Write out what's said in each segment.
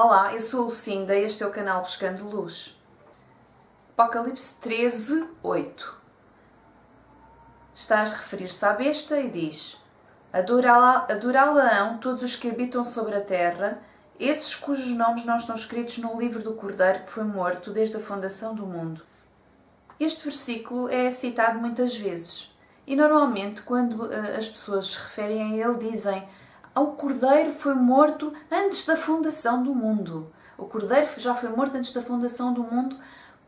Olá, eu sou a Lucinda e este é o canal Buscando Luz. Apocalipse 13, 8. Está a referir-se à besta e diz: Adorá-la-ão todos os que habitam sobre a terra, esses cujos nomes não estão escritos no livro do Cordeiro que foi morto desde a fundação do mundo. Este versículo é citado muitas vezes e normalmente quando as pessoas se referem a ele dizem: o Cordeiro foi morto antes da fundação do mundo. O Cordeiro já foi morto antes da fundação do mundo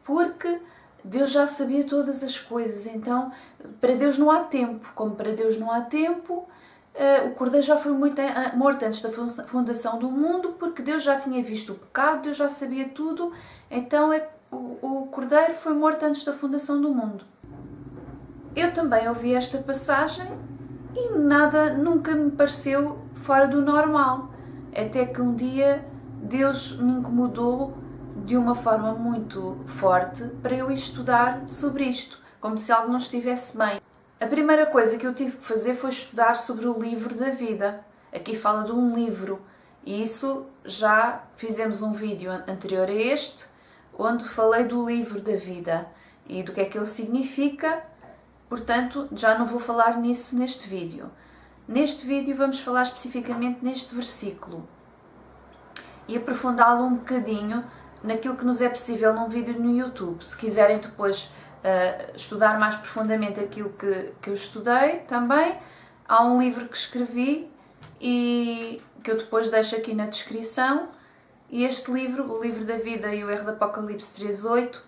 porque Deus já sabia todas as coisas. Então, para Deus não há tempo. Como para Deus não há tempo, o Cordeiro já foi morto antes da fundação do mundo porque Deus já tinha visto o pecado, Deus já sabia tudo. Então, o Cordeiro foi morto antes da fundação do mundo. Eu também ouvi esta passagem e nada nunca me pareceu fora do normal. Até que um dia Deus me incomodou de uma forma muito forte para eu estudar sobre isto, como se algo não estivesse bem. A primeira coisa que eu tive que fazer foi estudar sobre o livro da vida. Aqui fala de um livro e isso já fizemos um vídeo anterior a este, onde falei do livro da vida e do que é que ele significa. Portanto, já não vou falar nisso neste vídeo. Neste vídeo vamos falar especificamente neste versículo e aprofundá-lo um bocadinho naquilo que nos é possível num vídeo no YouTube. Se quiserem depois estudar mais profundamente aquilo que eu estudei também, há um livro que escrevi e que eu depois deixo aqui na descrição. E este livro, o livro da vida e o erro do Apocalipse 13:8,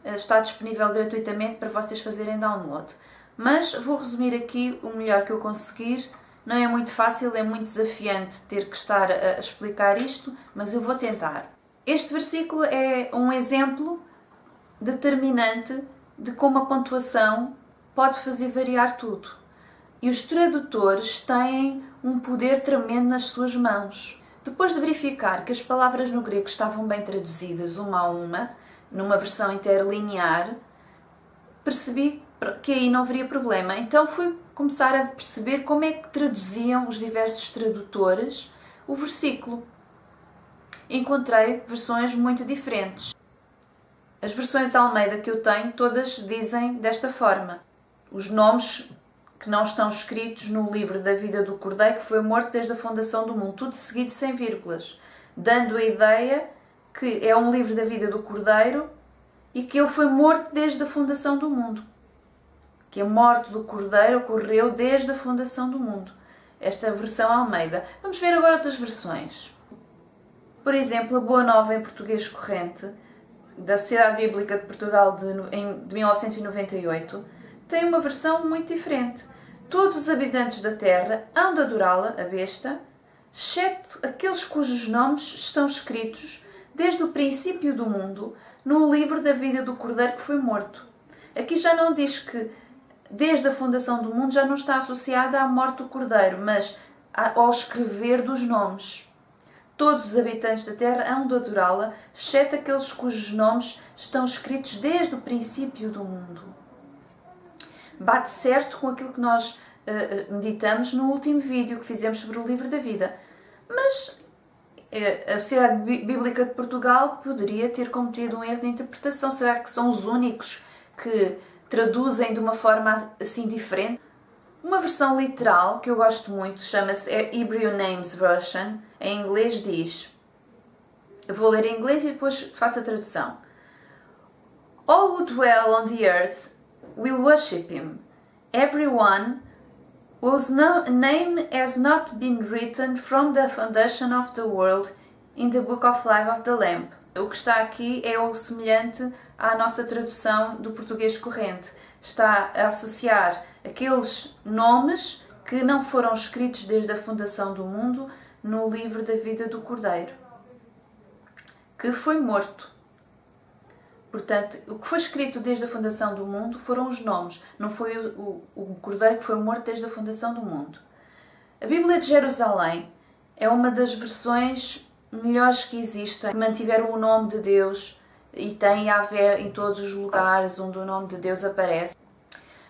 está disponível gratuitamente para vocês fazerem download. Mas vou resumir aqui o melhor que eu conseguir. Não é muito fácil, é muito desafiante ter que estar a explicar isto, mas eu vou tentar. Este versículo é um exemplo determinante de como a pontuação pode fazer variar tudo. E os tradutores têm um poder tremendo nas suas mãos. Depois de verificar que as palavras no grego estavam bem traduzidas uma a uma, numa versão interlinear, percebi que aí não haveria problema. Então fui começar a perceber como é que traduziam os diversos tradutores o versículo. Encontrei versões muito diferentes. As versões Almeida que eu tenho, todas dizem desta forma: os nomes que não estão escritos no livro da vida do Cordeiro que foi morto desde a fundação do mundo, tudo seguido sem vírgulas, dando a ideia que é um livro da vida do Cordeiro e que ele foi morto desde a fundação do mundo. Que a morte do Cordeiro ocorreu desde a fundação do mundo. Esta é a versão Almeida. Vamos ver agora outras versões. Por exemplo, a Boa Nova em português corrente, da Sociedade Bíblica de Portugal de 1998, tem uma versão muito diferente. Todos os habitantes da terra hão de adorá-la, a besta, exceto aqueles cujos nomes estão escritos desde o princípio do mundo no livro da vida do Cordeiro que foi morto. Aqui já não diz que desde a fundação do mundo já não está associada à morte do Cordeiro, mas ao escrever dos nomes. Todos os habitantes da terra hão de adorá-la, exceto aqueles cujos nomes estão escritos desde o princípio do mundo. Bate certo com aquilo que nós meditamos no último vídeo que fizemos sobre o livro da vida. Mas a Sociedade Bíblica de Portugal poderia ter cometido um erro de interpretação. Será que são os únicos que traduzem de uma forma assim diferente? Uma versão literal que eu gosto muito chama-se Hebrew Names Version. Em inglês diz, eu vou ler em inglês e depois faço a tradução: All who dwell on the earth will worship him, everyone whose name has not been written from the foundation of the world in the book of life of the Lamb. O que está aqui é o semelhante à nossa tradução do português corrente. Está a associar aqueles nomes que não foram escritos desde a fundação do mundo no livro da vida do Cordeiro, que foi morto. Portanto, o que foi escrito desde a fundação do mundo foram os nomes, não foi o Cordeiro que foi morto desde a fundação do mundo. A Bíblia de Jerusalém é uma das versões melhores que existem. Mantiveram o nome de Deus e tem Yahvé em todos os lugares onde o nome de Deus aparece.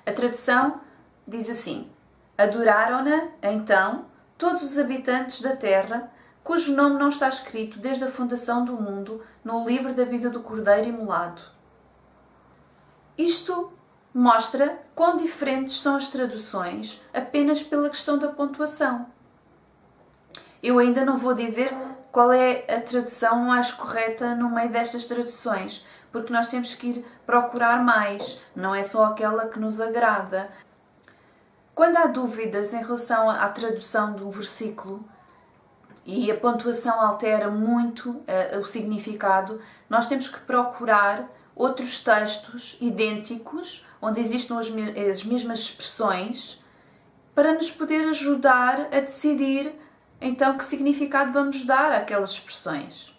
A tradução diz assim: Adoraram-na, então, todos os habitantes da terra, cujo nome não está escrito desde a fundação do mundo no livro da vida do Cordeiro imolado. Isto mostra quão diferentes são as traduções apenas pela questão da pontuação. Eu ainda não vou dizer qual é a tradução mais correta no meio destas traduções, porque nós temos que ir procurar mais, não é só aquela que nos agrada. Quando há dúvidas em relação à tradução do versículo e a pontuação altera muito o significado, nós temos que procurar outros textos idênticos, onde existam as mesmas expressões, para nos poder ajudar a decidir então que significado vamos dar àquelas expressões.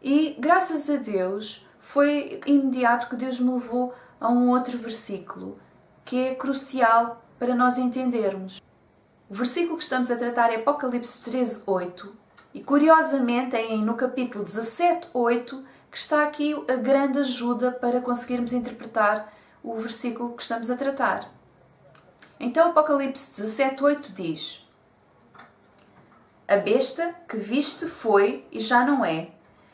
E graças a Deus foi imediato que Deus me levou a um outro versículo que é crucial para nós entendermos. O versículo que estamos a tratar é Apocalipse 13:8 e curiosamente é no capítulo 17:8 que está aqui a grande ajuda para conseguirmos interpretar o versículo que estamos a tratar. Então Apocalipse 17:8 diz: A besta que viste foi e já não é,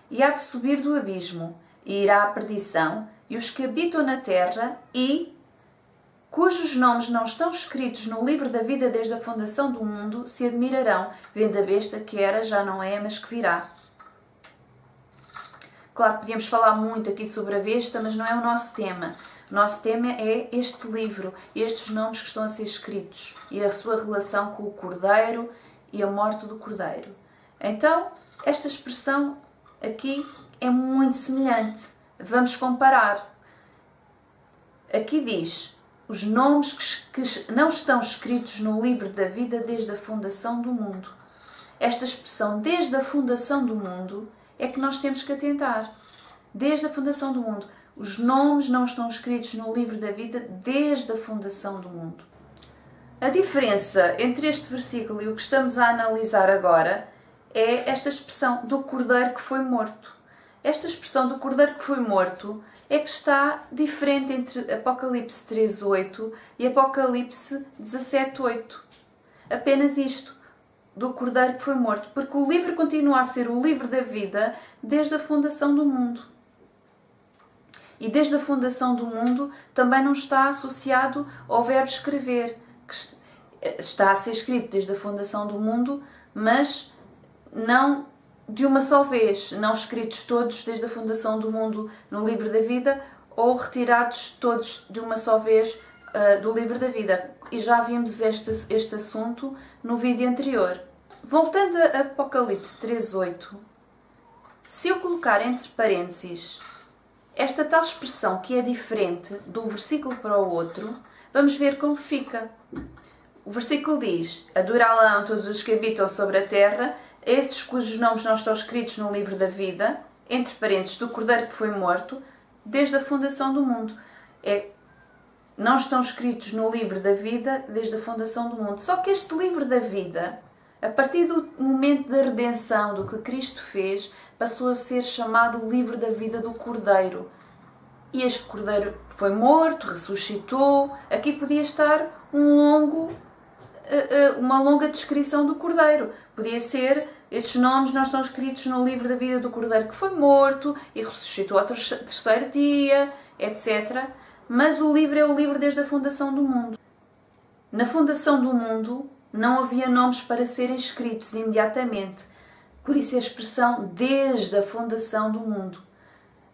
e há de subir do abismo, e irá à perdição, e os que habitam na terra e cujos nomes não estão escritos no livro da vida desde a fundação do mundo se admirarão, vendo a besta que era, já não é, mas que virá. Claro, podíamos falar muito aqui sobre a besta, mas não é o nosso tema. O nosso tema é este livro, estes nomes que estão a ser escritos e a sua relação com o Cordeiro e a morte do Cordeiro. Então, esta expressão aqui é muito semelhante. Vamos comparar. Aqui diz: os nomes que não estão escritos no livro da vida desde a fundação do mundo. Esta expressão, desde a fundação do mundo, é que nós temos que atentar. Desde a fundação do mundo. Os nomes não estão escritos no livro da vida desde a fundação do mundo. A diferença entre este versículo e o que estamos a analisar agora é esta expressão do Cordeiro que foi morto. Esta expressão do Cordeiro que foi morto é que está diferente entre Apocalipse 13:8 e Apocalipse 17:8. Apenas isto, do Cordeiro que foi morto, porque o livro continua a ser o livro da vida desde a fundação do mundo. E desde a fundação do mundo também não está associado ao verbo escrever, que está a ser escrito desde a fundação do mundo, mas não de uma só vez, não escritos todos desde a fundação do mundo no livro da vida ou retirados todos de uma só vez do livro da vida. E já vimos este assunto no vídeo anterior. Voltando a Apocalipse 13:8, se eu colocar entre parênteses esta tal expressão que é diferente de um versículo para o outro, vamos ver como fica. O versículo diz: Adorá-lo-ão todos os que habitam sobre a terra, esses cujos nomes não estão escritos no livro da vida, entre parênteses, do Cordeiro que foi morto, desde a fundação do mundo. Não estão escritos no livro da vida desde a fundação do mundo. Só que este livro da vida, a partir do momento da redenção, do que Cristo fez, passou a ser chamado o livro da vida do Cordeiro. E este Cordeiro foi morto, ressuscitou. Aqui podia estar uma longa descrição do Cordeiro. Podia ser: estes nomes não estão escritos no livro da vida do Cordeiro que foi morto e ressuscitou ao terceiro dia, etc. Mas o livro é o livro desde a fundação do mundo. Na fundação do mundo não havia nomes para serem escritos imediatamente. Por isso a expressão desde a fundação do mundo.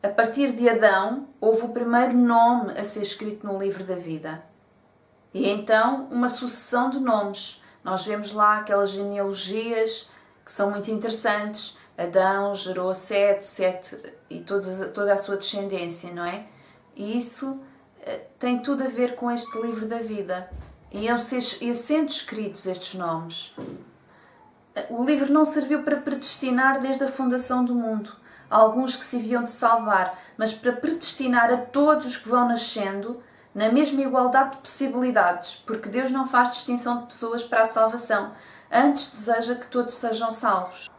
A partir de Adão, houve o primeiro nome a ser escrito no livro da vida. E então, uma sucessão de nomes. Nós vemos lá aquelas genealogias que são muito interessantes. Adão gerou Sete e toda a sua descendência, não é? E isso tem tudo a ver com este livro da vida. Iam sendo escritos estes nomes. O livro não serviu para predestinar desde a fundação do mundo alguns que se haviam de salvar, mas para predestinar a todos os que vão nascendo na mesma igualdade de possibilidades, porque Deus não faz distinção de pessoas para a salvação, antes deseja que todos sejam salvos.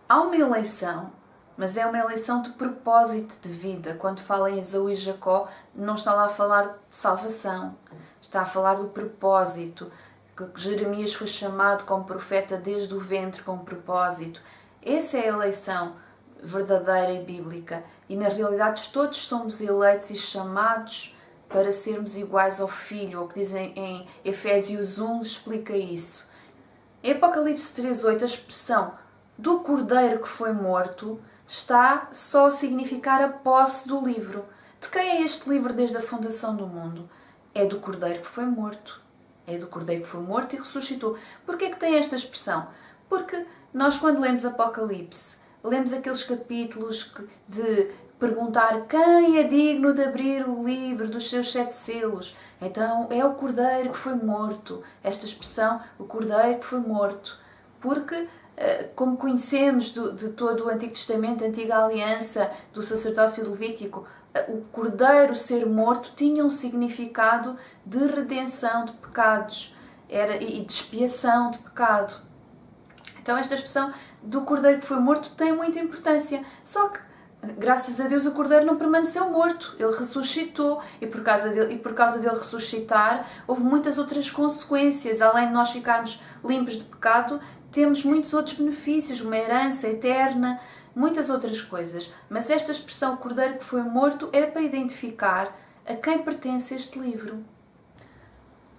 Há uma eleição, mas é uma eleição de propósito de vida. Quando fala em Esaú e Jacó, não está lá a falar de salvação, está a falar do propósito, que Jeremias foi chamado como profeta desde o ventre com propósito. Essa é a eleição verdadeira e bíblica. E na realidade todos somos eleitos e chamados para sermos iguais ao Filho. O que dizem em Efésios 1 explica isso. Em Apocalipse 3:8 a expressão do Cordeiro que foi morto está só a significar a posse do livro. De quem é este livro desde a fundação do mundo? É do Cordeiro que foi morto. É do Cordeiro que foi morto e ressuscitou. Porquê que tem esta expressão? Porque nós, quando lemos Apocalipse, lemos aqueles capítulos de perguntar quem é digno de abrir o livro dos seus 7 selos. Então, é o Cordeiro que foi morto. Esta expressão, o Cordeiro que foi morto. Porque, como conhecemos de todo o Antigo Testamento, a Antiga Aliança, do sacerdócio levítico, o Cordeiro ser morto tinha um significado de redenção de pecados e de expiação de pecado. Então esta expressão do Cordeiro que foi morto tem muita importância. Só que, graças a Deus, o Cordeiro não permaneceu morto. Ele ressuscitou e por causa dele ressuscitar, houve muitas outras consequências. Além de nós ficarmos limpos de pecado, temos muitos outros benefícios, uma herança eterna, muitas outras coisas. Mas esta expressão, Cordeiro que foi morto, é para identificar a quem pertence este livro.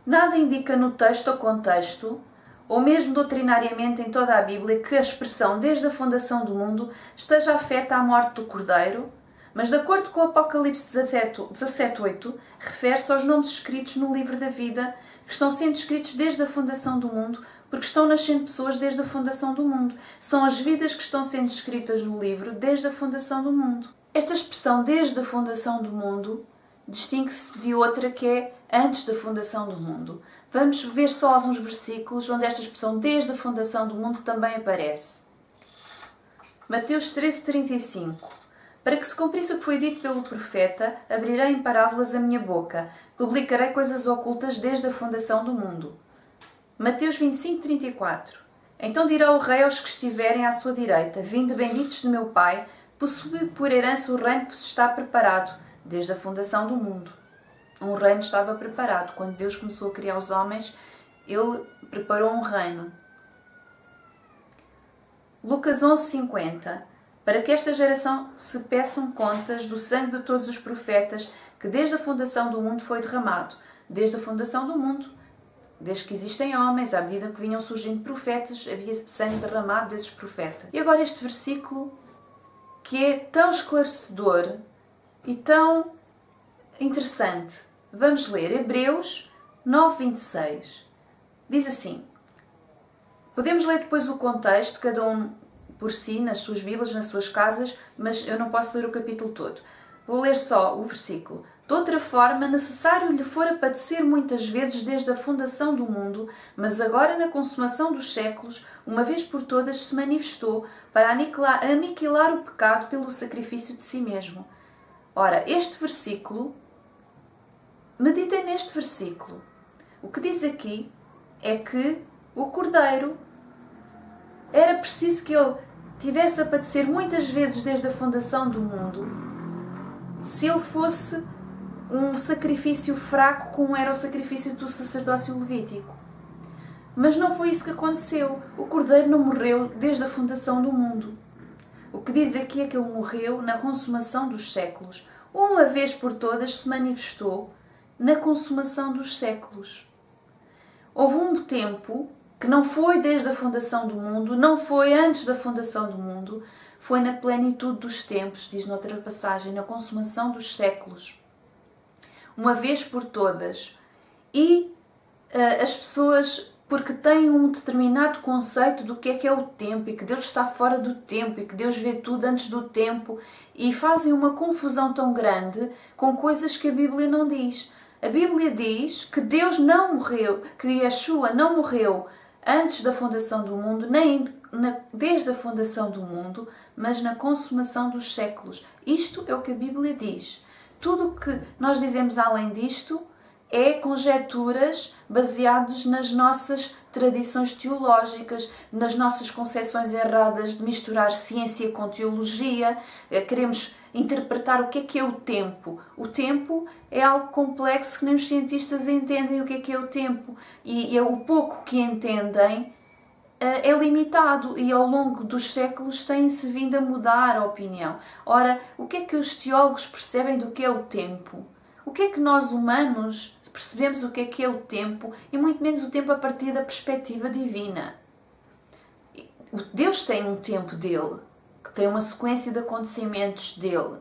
Nada indica no texto ou contexto, ou mesmo doutrinariamente em toda a Bíblia, que a expressão desde a fundação do mundo esteja afeta à morte do Cordeiro, mas de acordo com Apocalipse 17:8, refere-se aos nomes escritos no livro da vida, que estão sendo escritos desde a fundação do mundo, porque estão nascendo pessoas desde a fundação do mundo. São as vidas que estão sendo escritas no livro desde a fundação do mundo. Esta expressão desde a fundação do mundo distingue-se de outra que é antes da fundação do mundo. Vamos ver só alguns versículos onde esta expressão desde a fundação do mundo também aparece. Mateus 13:35. Para que se cumprisse o que foi dito pelo profeta, abrirei em parábolas a minha boca, publicarei coisas ocultas desde a fundação do mundo. Mateus 25:34. Então dirá o rei aos que estiverem à sua direita: vinde benditos de meu Pai, possuí por herança o reino que vos está preparado desde a fundação do mundo. Um reino estava preparado. Quando Deus começou a criar os homens, Ele preparou um reino. Lucas 11:50. Para que esta geração se peçam contas do sangue de todos os profetas que desde a fundação do mundo foi derramado. Desde a fundação do mundo, desde que existem homens, à medida que vinham surgindo profetas, havia sangue derramado desses profetas. E agora este versículo, que é tão esclarecedor e tão interessante. Vamos ler Hebreus 9:26. Diz assim. Podemos ler depois o contexto, cada um por si, nas suas Bíblias, nas suas casas, mas eu não posso ler o capítulo todo. Vou ler só o versículo. De outra forma, necessário lhe fora padecer muitas vezes desde a fundação do mundo, mas agora na consumação dos séculos, uma vez por todas se manifestou para aniquilar o pecado pelo sacrifício de si mesmo. Ora, este versículo, meditem neste versículo. O que diz aqui é que o Cordeiro era preciso que ele tivesse a padecer muitas vezes desde a fundação do mundo, se ele fosse um sacrifício fraco como era o sacrifício do sacerdócio levítico. Mas não foi isso que aconteceu. O Cordeiro não morreu desde a fundação do mundo. O que diz aqui é que ele morreu na consumação dos séculos. Uma vez por todas se manifestou na consumação dos séculos. Houve um tempo que não foi desde a fundação do mundo, não foi antes da fundação do mundo, foi na plenitude dos tempos, diz noutra passagem, na consumação dos séculos. Uma vez por todas. E as pessoas, porque têm um determinado conceito do que é o tempo, e que Deus está fora do tempo, e que Deus vê tudo antes do tempo, e fazem uma confusão tão grande com coisas que a Bíblia não diz. A Bíblia diz que Deus não morreu, que Yeshua não morreu antes da fundação do mundo, nem desde a fundação do mundo, mas na consumação dos séculos. Isto é o que a Bíblia diz. Tudo o que nós dizemos além disto é conjecturas baseadas nas nossas tradições teológicas, nas nossas concepções erradas de misturar ciência com teologia. Queremos interpretar o que é o tempo. O tempo é algo complexo que nem os cientistas entendem o que é o tempo. E é o pouco que entendem, é limitado e ao longo dos séculos tem-se vindo a mudar a opinião. Ora, o que é que os teólogos percebem do que é o tempo? O que é que nós humanos percebemos o que é o tempo e muito menos o tempo a partir da perspectiva divina? Deus tem um tempo dele, que tem uma sequência de acontecimentos dele.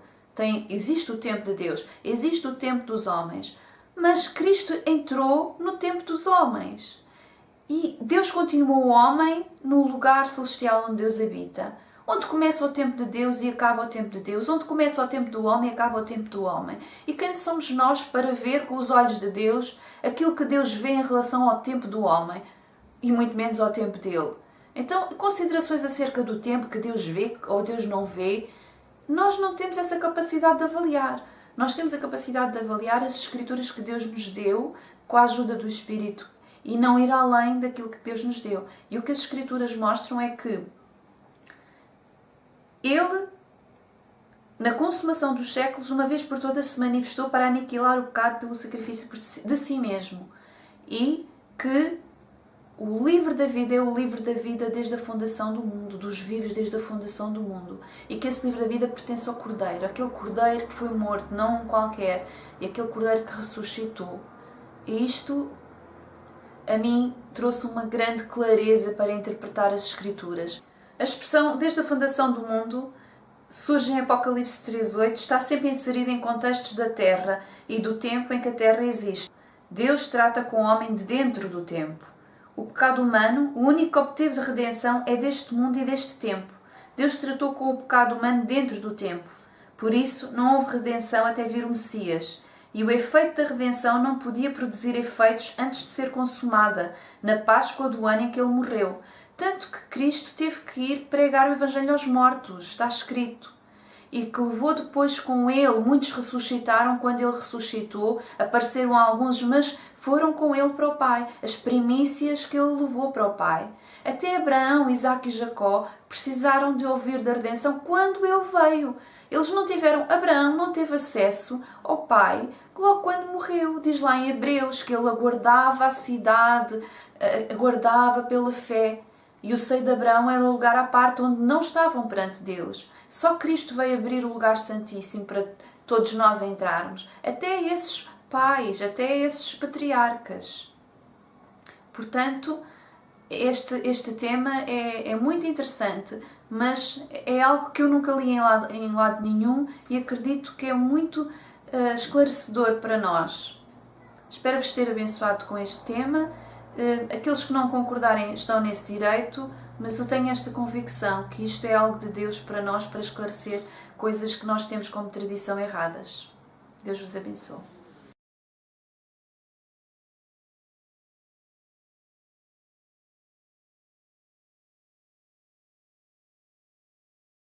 Existe o tempo de Deus, existe o tempo dos homens, mas Cristo entrou no tempo dos homens. E Deus continuou o homem no lugar celestial onde Deus habita. Onde começa o tempo de Deus e acaba o tempo de Deus. Onde começa o tempo do homem e acaba o tempo do homem. E quem somos nós para ver com os olhos de Deus aquilo que Deus vê em relação ao tempo do homem e muito menos ao tempo dele? Então, considerações acerca do tempo que Deus vê ou Deus não vê, nós não temos essa capacidade de avaliar. Nós temos a capacidade de avaliar as Escrituras que Deus nos deu com a ajuda do Espírito e não ir além daquilo que Deus nos deu. E o que as Escrituras mostram é que Ele, na consumação dos séculos, uma vez por todas se manifestou para aniquilar o pecado pelo sacrifício de si mesmo. E que o livro da vida é o livro da vida desde a fundação do mundo, dos vivos desde a fundação do mundo. E que esse livro da vida pertence ao Cordeiro, aquele Cordeiro que foi morto, não um qualquer, e aquele Cordeiro que ressuscitou. E isto, a mim, trouxe uma grande clareza para interpretar as Escrituras. A expressão desde a fundação do mundo surge em Apocalipse 3:8, está sempre inserida em contextos da Terra e do tempo em que a Terra existe. Deus trata com o homem de dentro do tempo. O pecado humano, o único que obteve de redenção, é deste mundo e deste tempo. Deus tratou com o pecado humano dentro do tempo. Por isso, não houve redenção até vir o Messias. E o efeito da redenção não podia produzir efeitos antes de ser consumada, na Páscoa do ano em que ele morreu. Tanto que Cristo teve que ir pregar o Evangelho aos mortos, está escrito. E que levou depois com ele, muitos ressuscitaram quando ele ressuscitou, apareceram alguns, mas foram com ele para o Pai, as primícias que ele levou para o Pai. Até Abraão, Isaque e Jacó precisaram de ouvir da redenção quando ele veio. Abraão não teve acesso ao Pai logo quando morreu. Diz lá em Hebreus que ele aguardava a cidade, aguardava pela fé. E o seio de Abraão era um lugar à parte onde não estavam perante Deus. Só Cristo veio abrir o lugar santíssimo para todos nós entrarmos. Até esses pais, até esses patriarcas. Portanto, este tema é muito interessante, mas é algo que eu nunca li em lado nenhum e acredito que é muito esclarecedor para nós. Espero-vos ter abençoado com este tema. Aqueles que não concordarem estão nesse direito, mas eu tenho esta convicção que isto é algo de Deus para nós, para esclarecer coisas que nós temos como tradição erradas. Deus vos abençoe.